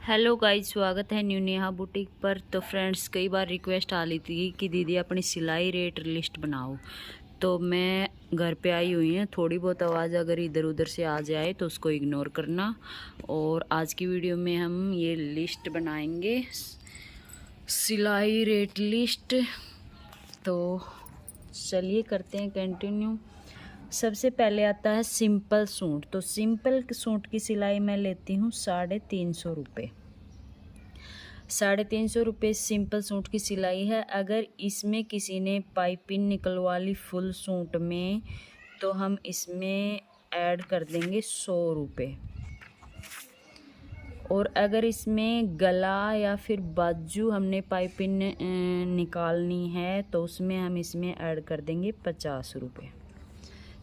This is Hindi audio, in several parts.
हेलो गाइस, स्वागत है न्यू नेहा बुटीक पर। तो फ्रेंड्स, कई बार रिक्वेस्ट आ रही थी कि दीदी अपनी सिलाई रेट लिस्ट बनाओ। तो मैं घर पे आई हुई हूँ, थोड़ी बहुत आवाज़ अगर इधर उधर से आ जाए तो उसको इग्नोर करना। और आज की वीडियो में हम ये लिस्ट बनाएंगे, सिलाई रेट लिस्ट। तो चलिए करते हैं कंटिन्यू। सबसे पहले आता है सिंपल सूट। तो सिंपल सूट की सिलाई मैं लेती हूँ 350 रुपये। 350 रुपये सिंपल सूट की सिलाई है। अगर इसमें किसी ने पाइपिंग निकलवा ली फुल सूट में तो हम इसमें ऐड कर देंगे 100 रुपये। और अगर इसमें गला या फिर बाजू हमने पाइपिंग निकालनी है तो उसमें हम इसमें ऐड कर देंगे 50 रुपये।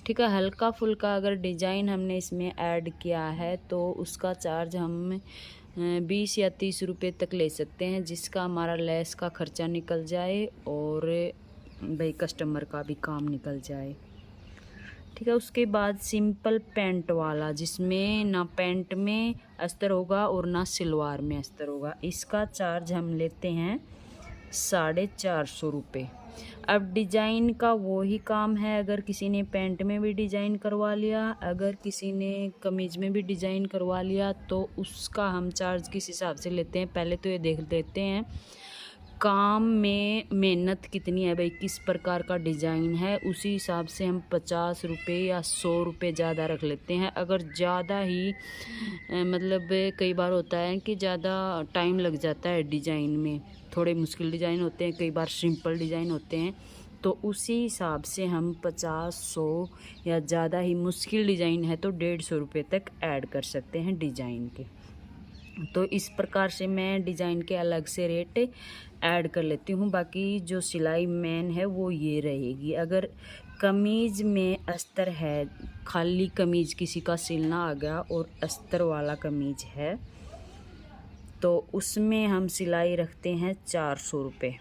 ठीक है। हल्का फुल्का अगर डिजाइन हमने इसमें ऐड किया है तो उसका चार्ज हम 20 या 30 रुपये तक ले सकते हैं, जिसका हमारा लेस का खर्चा निकल जाए और भाई कस्टमर का भी काम निकल जाए। ठीक है। उसके बाद सिंपल पैंट वाला, जिसमें ना पैंट में अस्तर होगा और ना सलवार में अस्तर होगा, इसका चार्ज हम लेते हैं 450 रुपये। अब डिजाइन का वही काम है। अगर किसी ने पैंट में भी डिजाइन करवा लिया, अगर किसी ने कमीज में भी डिजाइन करवा लिया, तो उसका हम चार्ज किस हिसाब से लेते हैं पहले तो ये देख लेते हैं। काम में मेहनत कितनी है भाई, किस प्रकार का डिज़ाइन है, उसी हिसाब से हम 50 रुपये या 100 रुपये ज़्यादा रख लेते हैं। अगर ज़्यादा ही मतलब कई बार होता है कि ज़्यादा टाइम लग जाता है डिज़ाइन में, थोड़े मुश्किल डिज़ाइन होते हैं, कई बार सिंपल डिज़ाइन होते हैं, तो उसी हिसाब से हम 50-100 या ज़्यादा ही मुश्किल डिज़ाइन है तो 150 रुपये तक ऐड कर सकते हैं डिज़ाइन के। तो इस प्रकार से मैं डिज़ाइन के अलग से रेट ऐड कर लेती हूँ। बाकी जो सिलाई मेन है वो ये रहेगी। अगर कमीज़ में अस्तर है, खाली कमीज़ किसी का सिलना आ गया और अस्तर वाला कमीज़ है, तो उसमें हम सिलाई रखते हैं 400 रुपये।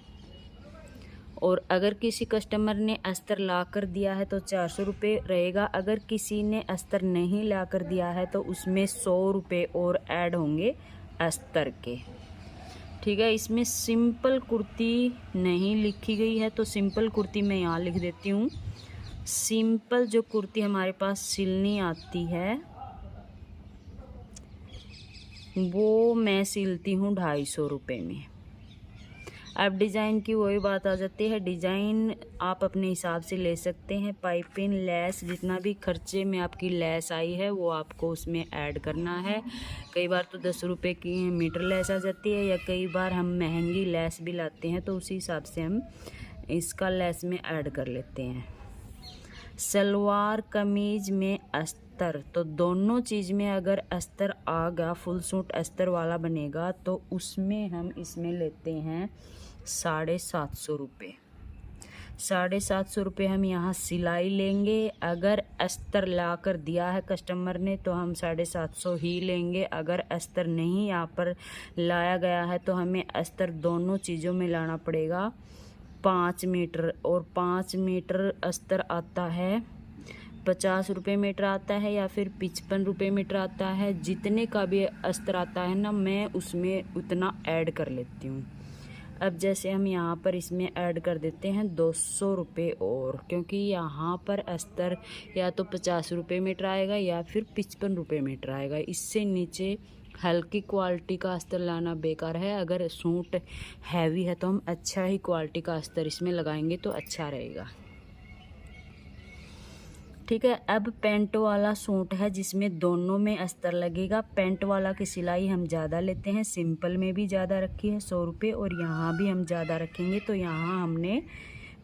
और अगर किसी कस्टमर ने अस्तर ला कर दिया है तो 400 रुपये रहेगा। अगर किसी ने अस्तर नहीं ला कर दिया है तो उसमें 100 रुपये और ऐड होंगे अस्तर के। ठीक है। इसमें सिंपल कुर्ती नहीं लिखी गई है तो सिंपल कुर्ती मैं यहाँ लिख देती हूँ। सिंपल जो कुर्ती हमारे पास सिलनी आती है वो मैं सिलती हूँ 250 रुपये में। अब डिज़ाइन की वही बात आ जाती है। डिज़ाइन आप अपने हिसाब से ले सकते हैं। पाइपिंग, लेस, जितना भी खर्चे में आपकी लेस आई है वो आपको उसमें ऐड करना है। कई बार तो 10 रुपये की मीटर लेस आ जाती है, या कई बार हम महंगी लेस भी लाते हैं तो उसी हिसाब से हम इसका लेस में ऐड कर लेते हैं। सलवार कमीज में अस्तर, तो दोनों चीज़ में अगर अस्तर आ गया, फुल सूट अस्तर वाला बनेगा, तो उसमें हम इसमें लेते हैं 750 रुपये। 750 रुपये हम यहाँ सिलाई लेंगे। अगर अस्तर ला कर दिया है कस्टमर ने तो हम 750 ही लेंगे। अगर अस्तर नहीं यहाँ पर लाया गया है तो हमें अस्तर दोनों चीज़ों में लाना पड़ेगा 5 मीटर। और 5 मीटर अस्तर आता है 50 रुपये मीटर आता है या फिर 55 रुपये मीटर आता है। जितने का भी अस्तर आता है ना, मैं उसमें उतना ऐड कर लेती हूँ। अब जैसे हम यहाँ पर इसमें ऐड कर देते हैं 200 रुपये और, क्योंकि यहाँ पर अस्तर या तो 50 रुपये मीटर आएगा या फिर 55 रुपये मीटर आएगा। इससे नीचे हल्की क्वालिटी का अस्तर लाना बेकार है। अगर सूट हैवी है तो हम अच्छा ही क्वालिटी का अस्तर इसमें लगाएंगे तो अच्छा रहेगा। ठीक है। अब पैंट वाला सूट है जिसमें दोनों में अस्तर लगेगा। पैंट वाला की सिलाई हम ज़्यादा लेते हैं, सिंपल में भी ज़्यादा रखी है 100 रुपये, और यहाँ भी हम ज़्यादा रखेंगे तो यहाँ हमने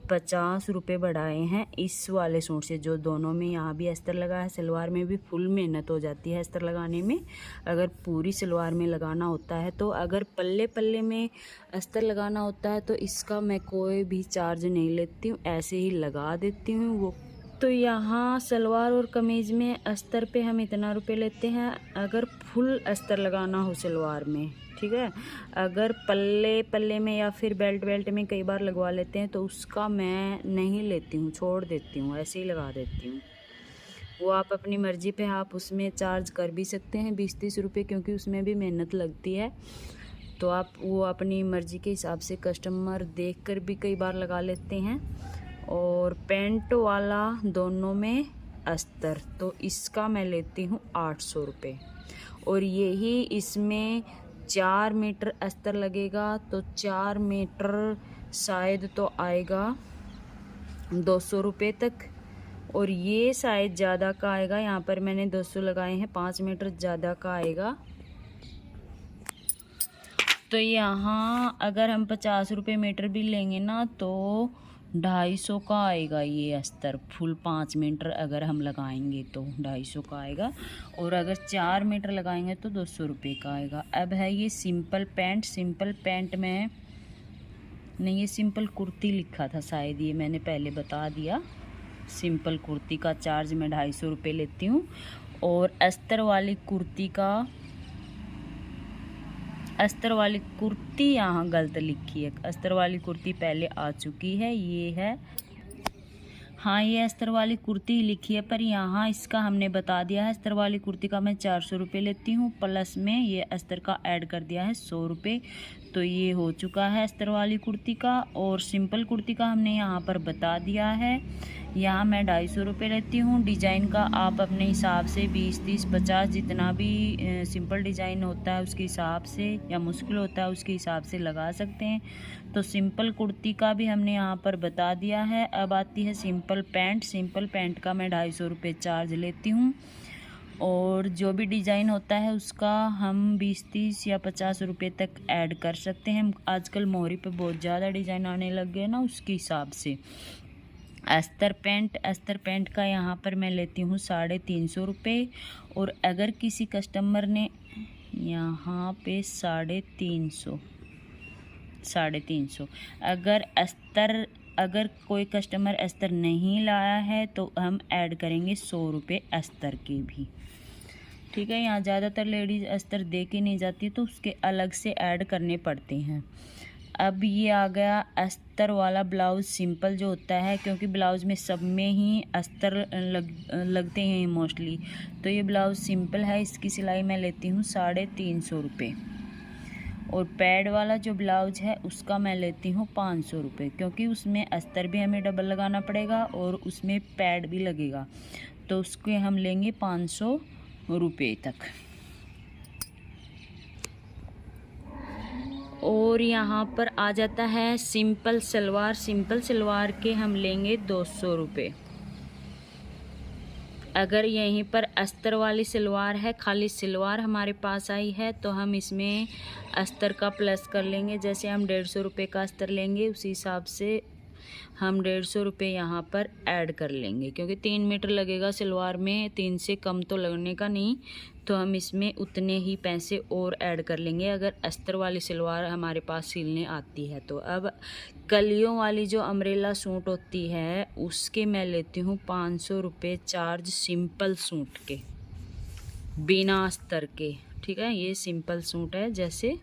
50 रुपये बढ़ाए हैं इस वाले सूट से, जो दोनों में यहाँ भी अस्तर लगा है। सलवार में भी फुल मेहनत हो जाती है अस्तर लगाने में, अगर पूरी सलवार में लगाना होता है तो। अगर पल्ले पल्ले में अस्तर लगाना होता है तो इसका मैं कोई भी चार्ज नहीं लेती हूँ, ऐसे ही लगा देती हूँ वो। तो यहाँ सलवार और कमीज़ में अस्तर पे हम इतना रुपये लेते हैं अगर फुल अस्तर लगाना हो सलवार में। ठीक है। अगर पल्ले पल्ले में या फिर बेल्ट बेल्ट में कई बार लगवा लेते हैं तो उसका मैं नहीं लेती हूँ, छोड़ देती हूँ, ऐसे ही लगा देती हूँ। वो आप अपनी मर्ज़ी पे आप उसमें चार्ज कर भी सकते हैं 20-30 रुपये, क्योंकि उसमें भी मेहनत लगती है। तो आप वो अपनी मर्ज़ी के हिसाब से कस्टमर देख कर भी कई बार लगा लेते हैं। और पैंट वाला दोनों में अस्तर, तो इसका मैं लेती हूँ 800 रुपये। और यही इसमें 4 मीटर अस्तर लगेगा, तो 4 मीटर शायद तो आएगा 200 रुपये तक। और ये शायद ज़्यादा का आएगा, यहाँ पर मैंने 200 लगाए हैं, 5 मीटर ज़्यादा का आएगा। तो यहाँ अगर हम 50 रुपये मीटर भी लेंगे ना तो 250 का आएगा ये अस्तर। फुल 5 मीटर अगर हम लगाएंगे तो 250 का आएगा, और अगर 4 मीटर लगाएंगे तो 200 रुपये का आएगा। अब है ये सिंपल पैंट। सिंपल पैंट में नहीं, ये सिंपल कुर्ती लिखा था शायद, ये मैंने पहले बता दिया। सिंपल कुर्ती का चार्ज मैं 250 रुपये लेती हूँ। और अस्तर वाली कुर्ती यहाँ गलत लिखी है। अस्तर वाली कुर्ती पहले आ चुकी है, ये है, हाँ ये अस्तर वाली कुर्ती लिखी है, पर यहाँ इसका हमने बता दिया है। अस्तर वाली कुर्ती का मैं 400 रुपये लेती हूँ, प्लस में ये अस्तर का ऐड कर दिया है 100 रुपये। तो ये हो चुका है अस्तर वाली कुर्ती का। और सिंपल कुर्ती का हमने यहाँ पर बता दिया है। यहाँ मैं 250 रुपये लेती हूँ। डिज़ाइन का आप अपने हिसाब से 20, 30, 50 जितना भी सिंपल डिज़ाइन होता है उसके हिसाब से, या मुश्किल होता है उसके हिसाब से लगा सकते हैं। तो सिंपल कुर्ती का भी हमने यहाँ पर बता दिया है। अब आती है सिंपल पैंट। सिंपल पैंट का मैं 250 रुपये चार्ज लेती हूँ। और जो भी डिज़ाइन होता है उसका हम 20, 30 या 50 रुपये तक ऐड कर सकते हैं। आजकल मोहरी पे बहुत ज़्यादा डिज़ाइन आने लग गए ना, उसके हिसाब से। अस्तर पैंट का यहाँ पर मैं लेती हूँ 350 रुपये। और अगर किसी कस्टमर ने यहाँ पे 350 अगर कोई कस्टमर अस्तर नहीं लाया है तो हम ऐड करेंगे 100 रुपये अस्तर के भी, ठीक है। यहाँ ज़्यादातर लेडीज़ अस्तर दे के नहीं जाती, तो उसके अलग से ऐड करने पड़ते हैं। अब ये आ गया अस्तर वाला ब्लाउज़ सिंपल जो होता है, क्योंकि ब्लाउज़ में सब में ही अस्तर लगते हैं मोस्टली। तो ये ब्लाउज़ सिंपल है, इसकी सिलाई मैं लेती हूँ 350 रुपये। और पैड वाला जो ब्लाउज़ है उसका मैं लेती हूँ 500 रुपये, क्योंकि उसमें अस्तर भी हमें डबल लगाना पड़ेगा और उसमें पैड भी लगेगा, तो उसके हम लेंगे 500 रुपये तक। और यहाँ पर आ जाता है सिंपल सलवार। सिंपल सलवार के हम लेंगे 200 रुपये। अगर यहीं पर अस्तर वाली सलवार है, खाली सलवार हमारे पास आई है, तो हम इसमें अस्तर का प्लस कर लेंगे। जैसे हम 150 रुपये का अस्तर लेंगे उसी हिसाब से हम 150 रुपये यहाँ पर ऐड कर लेंगे, क्योंकि 3 मीटर लगेगा सलवार में, 3 से कम तो लगने का नहीं, तो हम इसमें उतने ही पैसे और ऐड कर लेंगे अगर अस्तर वाली सलवार हमारे पास सिलने आती है तो। अब कलियों वाली जो अम्ब्रेला सूट होती है उसके मैं लेती हूँ 500 रुपये चार्ज, सिंपल सूट के बिना अस्तर के, ठीक है। ये सिंपल सूट है जैसे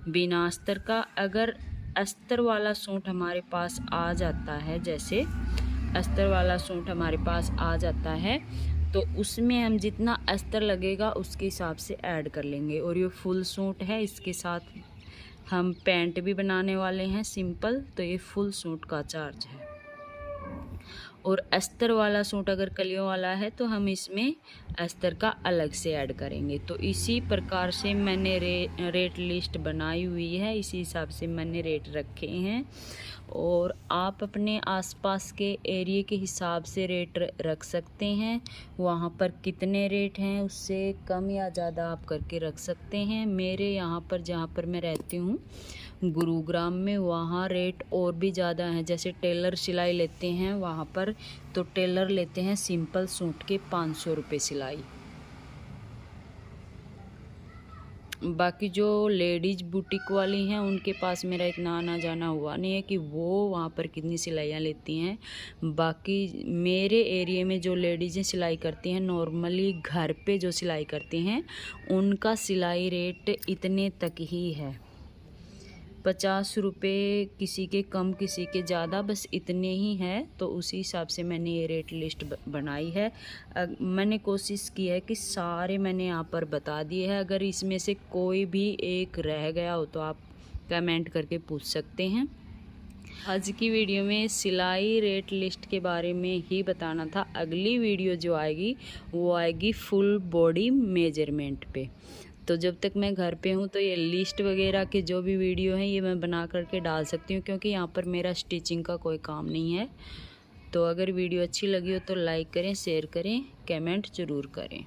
बिना अस्तर का। अगर अस्तर वाला सूट हमारे पास आ जाता है, जैसे अस्तर वाला सूट हमारे पास आ जाता है, तो उसमें हम जितना अस्तर लगेगा उसके हिसाब से ऐड कर लेंगे। और ये फुल सूट है, इसके साथ हम पैंट भी बनाने वाले हैं सिंपल, तो ये फुल सूट का चार्ज है। और अस्तर वाला सूट अगर कलियों वाला है तो हम इसमें अस्तर का अलग से ऐड करेंगे। तो इसी प्रकार से मैंने रेट लिस्ट बनाई हुई है, इसी हिसाब से मैंने रेट रखे हैं। और आप अपने आसपास के एरिया के हिसाब से रेट रख सकते हैं, वहाँ पर कितने रेट हैं उससे कम या ज़्यादा आप करके रख सकते हैं। मेरे यहाँ पर जहाँ पर मैं रहती हूँ गुरुग्राम में, वहाँ रेट और भी ज़्यादा हैं। जैसे टेलर सिलाई लेते हैं वहाँ पर, तो टेलर लेते हैं सिंपल सूट के 500 रुपये सिलाई। बाकी जो लेडीज़ बुटीक वाली हैं उनके पास मेरा इतना आना जाना हुआ नहीं है कि वो वहाँ पर कितनी सिलाइयाँ लेती हैं। बाकी मेरे एरिया में जो लेडीज़ें सिलाई करती हैं, नॉर्मली घर पे जो सिलाई करती हैं, उनका सिलाई रेट इतने तक ही है। 50 रुपये किसी के कम किसी के ज़्यादा, बस इतने ही हैं। तो उसी हिसाब से मैंने ये रेट लिस्ट बनाई है। मैंने कोशिश की है कि सारे मैंने यहाँ पर बता दिए हैं। अगर इसमें से कोई भी एक रह गया हो तो आप कमेंट करके पूछ सकते हैं। आज की वीडियो में सिलाई रेट लिस्ट के बारे में ही बताना था। अगली वीडियो जो आएगी वो आएगी फुल बॉडी मेजरमेंट पे। तो जब तक मैं घर पे हूँ तो ये लिस्ट वगैरह के जो भी वीडियो हैं ये मैं बना करके डाल सकती हूँ, क्योंकि यहाँ पर मेरा स्टिचिंग का कोई काम नहीं है। तो अगर वीडियो अच्छी लगी हो तो लाइक करें, शेयर करें, कमेंट ज़रूर करें।